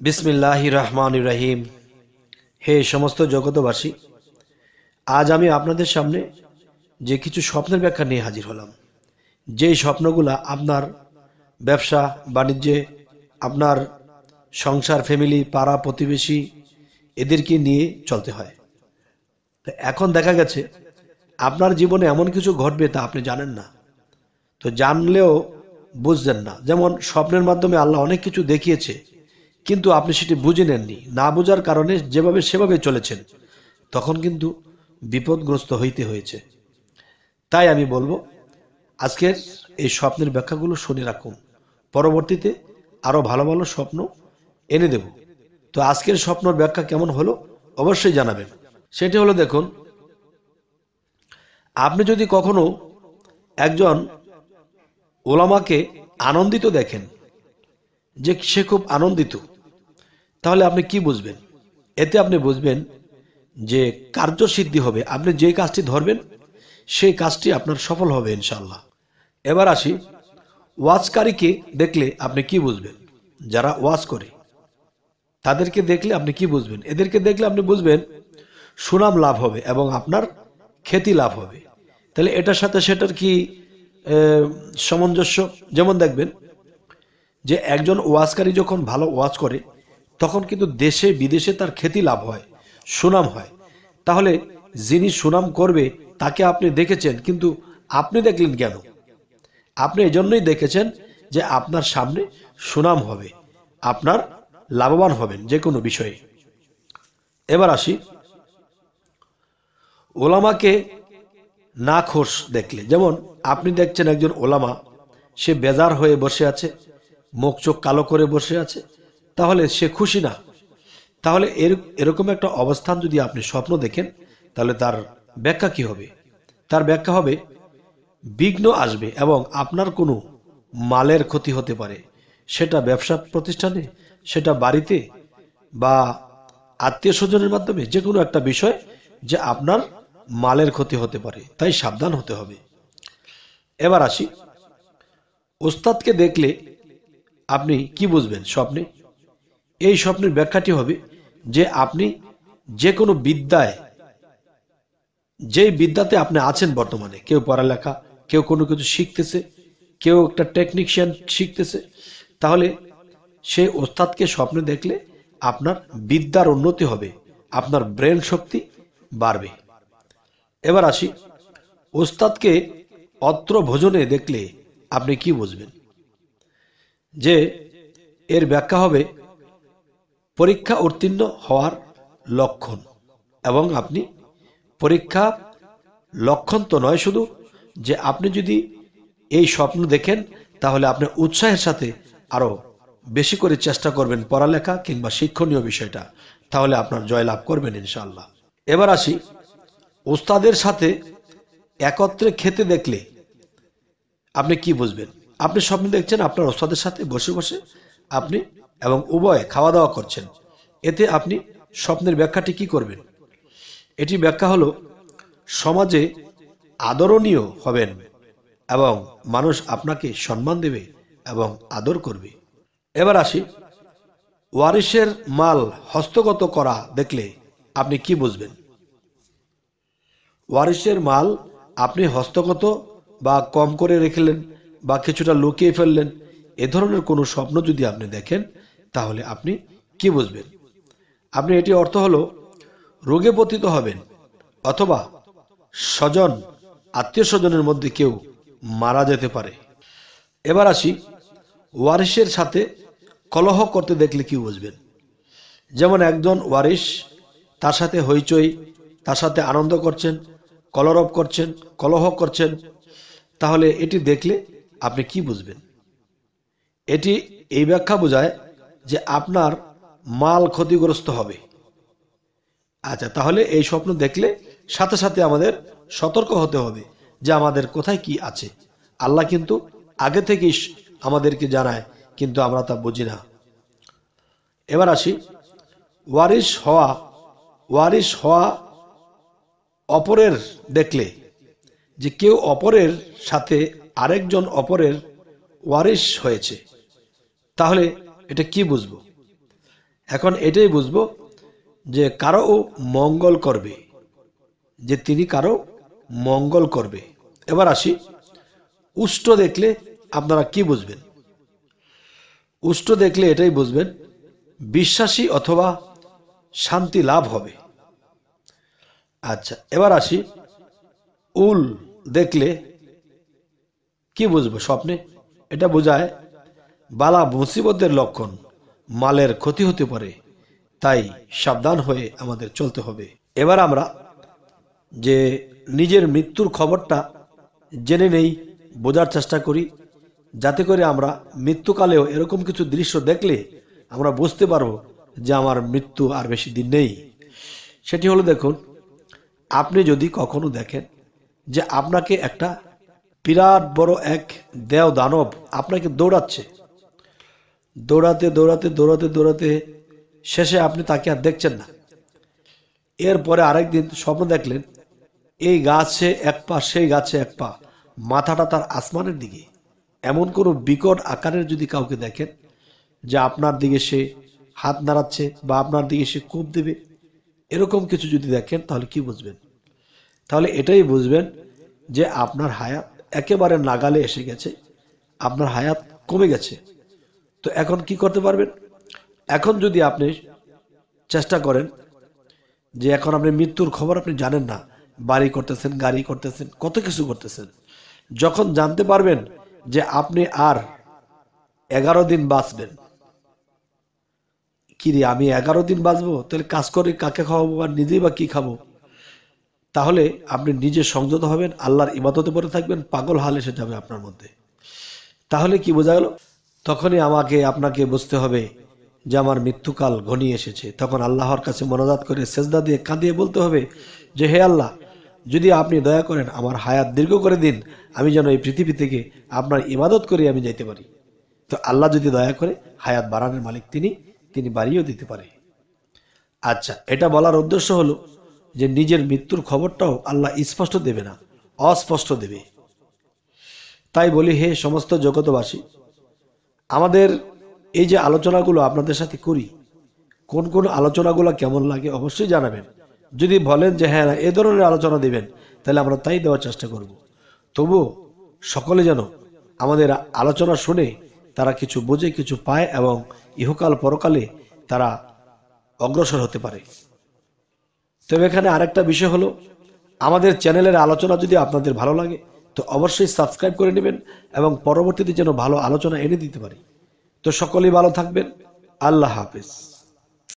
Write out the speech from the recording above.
বিসমিল্লাহির রহমানির রহিম। হে সমস্ত জগতবাসী, আজ আমি আপনাদের সামনে যে কিছু স্বপ্নের ব্যাখ্যা নিয়ে হাজির হলাম। যেই স্বপ্নগুলা আপনার ব্যবসা বাণিজ্যে, আপনার সংসার, ফ্যামিলি, পাড়া প্রতিবেশী এদেরকে নিয়ে চলতে হয়। তো এখন দেখা গেছে আপনার জীবনে এমন কিছু ঘটবে তা আপনি জানেন না, তো জানলেও বুঝলেন না। যেমন স্বপ্নের মাধ্যমে আল্লাহ অনেক কিছু দেখিয়েছে, কিন্তু আপনি সেটি বুঝে নেননি। না বোঝার কারণে যেভাবে সেভাবে চলেছেন, তখন কিন্তু বিপদগ্রস্ত হইতে হয়েছে। তাই আমি বলবো, আজকের এই স্বপ্নের ব্যাখ্যাগুলো শুনে রাখুন, পরবর্তীতে আরও ভালো ভালো স্বপ্ন এনে দেব। তো আজকের স্বপ্নের ব্যাখ্যা কেমন হলো অবশ্যই জানাবেন। সেটি হলো, দেখুন, আপনি যদি কখনো একজন ওলামাকে আনন্দিত দেখেন, যে সে খুব আনন্দিত, তাহলে আপনি কি বুঝবেন? এতে আপনি বুঝবেন যে কার্যসিদ্ধি হবে। আপনি যে কাজটি ধরবেন সেই কাজটি আপনার সফল হবে ইনশাআল্লাহ। এবার আসি, ওয়াজকারীকে দেখলে আপনি কি বুঝবেন? যারা ওয়াজ করে তাদেরকে দেখলে আপনি কি বুঝবেন? এদেরকে দেখলে আপনি বুঝবেন সুনাম লাভ হবে এবং আপনার খ্যাতি লাভ হবে। তাহলে এটার সাথে সেটার কি সামঞ্জস্য? যেমন দেখবেন যে একজন ওয়াজকারী যখন ভালো ওয়াজ করে, তখন কিন্তু দেশে বিদেশে তার খ্যাতি লাভ হয়, সুনাম হয়। তাহলে যিনি সুনাম করবে তাকে আপনি দেখেছেন, কিন্তু আপনি দেখলেন কেন? আপনি এজন্যই দেখেছেন যে আপনার সামনে সুনাম হবে, আপনার লাভবান হবেন যে কোনো বিষয়ে। এবার আসি, ওলামাকে নাখোশ দেখলে, যেমন আপনি দেখছেন একজন ওলামা, সে বেজার হয়ে বসে আছে, মুখ চোখ কালো করে বসে আছে, তাহলে সে খুশি না। তাহলে এরকম একটা অবস্থান যদি আপনি স্বপ্ন দেখেন, তাহলে তার ব্যাখ্যা কি হবে? তার ব্যাখ্যা হবে বিঘ্ন আসবে এবং আপনার কোনো মালের ক্ষতি হতে পারে। সেটা ব্যবসা প্রতিষ্ঠানে, সেটা বাড়িতে, বা আত্মীয় স্বজনের মাধ্যমে, যে কোনো একটা বিষয় যে আপনার মালের ক্ষতি হতে পারে, তাই সাবধান হতে হবে। এবার আসি, ওস্তাদকে দেখলে আপনি কি বুঝবেন স্বপ্নে? এই স্বপ্নের ব্যাখ্যাটি হবে যে আপনি যে কোনো বিদ্যায়, যেই বিদ্যাতে আপনি আছেন বর্তমানে, কেউ পড়ালেখা, কেউ কোনো কিছু শিখতেছে, কেউ একটা টেকনিশিয়ান শিখতেছে, তাহলে সেই ওস্তাদকে স্বপ্নে দেখলে আপনার বিদ্যার উন্নতি হবে, আপনার ব্রেন শক্তি বাড়বে। এবার আসি, ওস্তাদকে অত্র ভোজনে দেখলে আপনি কি বুঝবেন? যে এর ব্যাখ্যা হবে পরীক্ষা উত্তীর্ণ হওয়ার লক্ষণ। এবং আপনি পরীক্ষা লক্ষণ তো নয় শুধু, যে আপনি যদি এই স্বপ্ন দেখেন, তাহলে আপনি উৎসাহের সাথে আরো বেশি করে চেষ্টা করবেন পড়ালেখা কিংবা শিক্ষণীয় বিষয়টা, তাহলে আপনার জয়লাভ করবেন ইনশাআল্লাহ। এবার আসি, ওস্তাদের সাথে একত্রে খেতে দেখলে আপনি কি বুঝবেন? আপনি স্বপ্ন দেখছেন আপনার ওস্তাদের সাথে বসে বসে আপনি এবং উভয়ে খাওয়া দাওয়া করছেন। এতে আপনি স্বপ্নের ব্যাখ্যাটি কি করবেন? এটি ব্যাখ্যা হলো সমাজে আদরণীয় হবেন এবং মানুষ আপনাকে সম্মান দেবে এবং আদর করবে। এবার আসি, ওয়ারিসের মাল হস্তগত করা দেখলে আপনি কি বুঝবেন? ওয়ারিসের মাল আপনি হস্তগত বা কম করে রেখেলেন বা কিছুটা লুকিয়ে ফেললেন, এ ধরনের কোনো স্বপ্ন যদি আপনি দেখেন, তাহলে আপনি কি বুঝবেন? আপনি এটি অর্থ হলো রোগে পতিত হবেন, অথবা স্বজন, আত্মীয় স্বজনের মধ্যে কেউ মারা যেতে পারে। এবার আসি, ওয়ারিসের সাথে কলহ করতে দেখলে কি বুঝবেন? যেমন একজন ওয়ারিস, তার সাথে হইচই, তার সাথে আনন্দ করছেন, কলরব করছেন, কলহ করছেন, তাহলে এটি দেখলে আপনি কি বুঝবেন? এটি এই ব্যাখ্যা বোঝায় যে আপনার মাল ক্ষতিগ্রস্ত হবে। আচ্ছা, তাহলে এই স্বপ্ন দেখলে সাথে সাথে আমাদের সতর্ক হতে হবে যে আমাদের কোথায় কি আছে। আল্লাহ কিন্তু আগে থেকেই আমাদেরকে জানায়, কিন্তু আমরা তা বুঝি না। এবার আসি, ওয়ারিস হওয়া অপরের দেখলে, যে কেউ অপরের সাথে আরেকজন অপরের ওয়ারিস হয়েছে, তাহলে এটা কি বুঝবো? এখন এটাই বুঝবো যে কারো মঙ্গল করবে, যে তিনি কারো মঙ্গল করবে। এবার আসি, উষ্ট দেখলে আপনারা কি বুঝবেন? উষ্ট দেখলে এটাই বুঝবেন বিশ্বাসী অথবা শান্তি লাভ হবে। আচ্ছা, এবার আসি, উল দেখলে কি বুঝবো স্বপ্নে? এটা বোঝায় বালা মুসিবতের লক্ষণ, মালের ক্ষতি হতে পারে, তাই সাবধান হয়ে আমাদের চলতে হবে। এবার আমরা যে নিজের মৃত্যুর খবরটা জেনে নেই, বোঝার চেষ্টা করি, যাতে করে আমরা মৃত্যুকালেও এরকম কিছু দৃশ্য দেখলে আমরা বুঝতে পারবো যে আমার মৃত্যু আর বেশি দিন নেই। সেটি হলো, দেখুন, আপনি যদি কখনো দেখেন যে আপনাকে একটা বিরাট বড় এক দেও দানব আপনাকে দৌড়াচ্ছে, দৌড়াতে দৌড়াতে দৌড়াতে দৌড়াতে শেষে আপনি তাকে আর দেখছেন না। এরপরে আরেকদিন স্বপ্ন দেখলেন এই গাছে এক পা, সেই গাছে এক পা, মাথাটা তার আসমানের দিকে। এমন কোনো বিকট আকারের যদি কাউকে দেখেন যে আপনার দিকে সে হাত নাড়াচ্ছে বা আপনার দিকে সে কোপ দেবে, এরকম কিছু যদি দেখেন, তাহলে কি বুঝবেন? তাহলে এটাই বুঝবেন যে আপনার হায়াত একেবারে নাগালে এসে গেছে, আপনার হায়াত কমে গেছে। তো এখন কি করতে পারবেন? এখন যদি আপনি চেষ্টা করেন যে এখন আপনি মৃত্যুর খবর আপনি জানেন না, বাড়ি করতেছেন, গাড়ি করতেছেন, কত কিছু করতেছেন, যখন জানতে পারবেন যে আপনি আর 11 দিন বাঁচবেন, কি রে আমি 11 দিন বাঁচবো, তাহলে কাজ করে কাকে খাওয়াবো আর নিজেই বা কি খাবো? তাহলে আপনি নিজে সংযত হবেন, আল্লাহর ইবাদতে পড়ে থাকবেন, পাগল হাল এসে যাবে আপনার মধ্যে। তাহলে কি বোঝা গেল? তখনই আপনাকে বুঝতে হবে যে আমার মৃত্যুকাল ঘনিয়ে এসেছে। তখন আল্লাহর কাছে মোনাজাত করে সেজদা দিয়ে কাঁদিয়ে বলতে হবে যে হে আল্লাহ, যদি আপনি দয়া করেন আমার হায়াত দীর্ঘ করে দিন, আমি যেন এই পৃথিবী থেকে আপনার ইবাদত করে আমি যাইতে পারি। তো আল্লাহ যদি দয়া করে হায়াত বাড়ানোর মালিক তিনি বাড়িয়েও দিতে পারে। আচ্ছা, এটা বলার উদ্দেশ্য হলো যে নিজের মৃত্যুর খবরটাও আল্লাহ স্পষ্ট দেবে না, অস্পষ্ট দেবে। তাই বলি, হে সমস্ত জগতবাসী, আমাদের এই যে আলোচনাগুলো আপনাদের সাথে করি, কোন কোন আলোচনাগুলো কেমন লাগে অবশ্যই জানাবেন। যদি বলেন যে হ্যাঁ এ ধরনের আলোচনা দিবেন, তাহলে আমরা তাই দেওয়ার চেষ্টা করব। তবুও সকলে যেন আমাদের আলোচনা শুনে তারা কিছু বোঝে, কিছু পায় এবং ইহকাল পরকালে তারা অগ্রসর হতে পারে। তবে এখানে আরেকটা বিষয় হলো, আমাদের চ্যানেলের আলোচনা যদি আপনাদের ভালো লাগে তো অবশ্যই সাবস্ক্রাইব করে নেবেন এবং পরবর্তীতে যেন ভালো আলোচনা এনে দিতে পারি। তো সকলেই ভালো থাকবেন। আল্লাহ হাফেজ।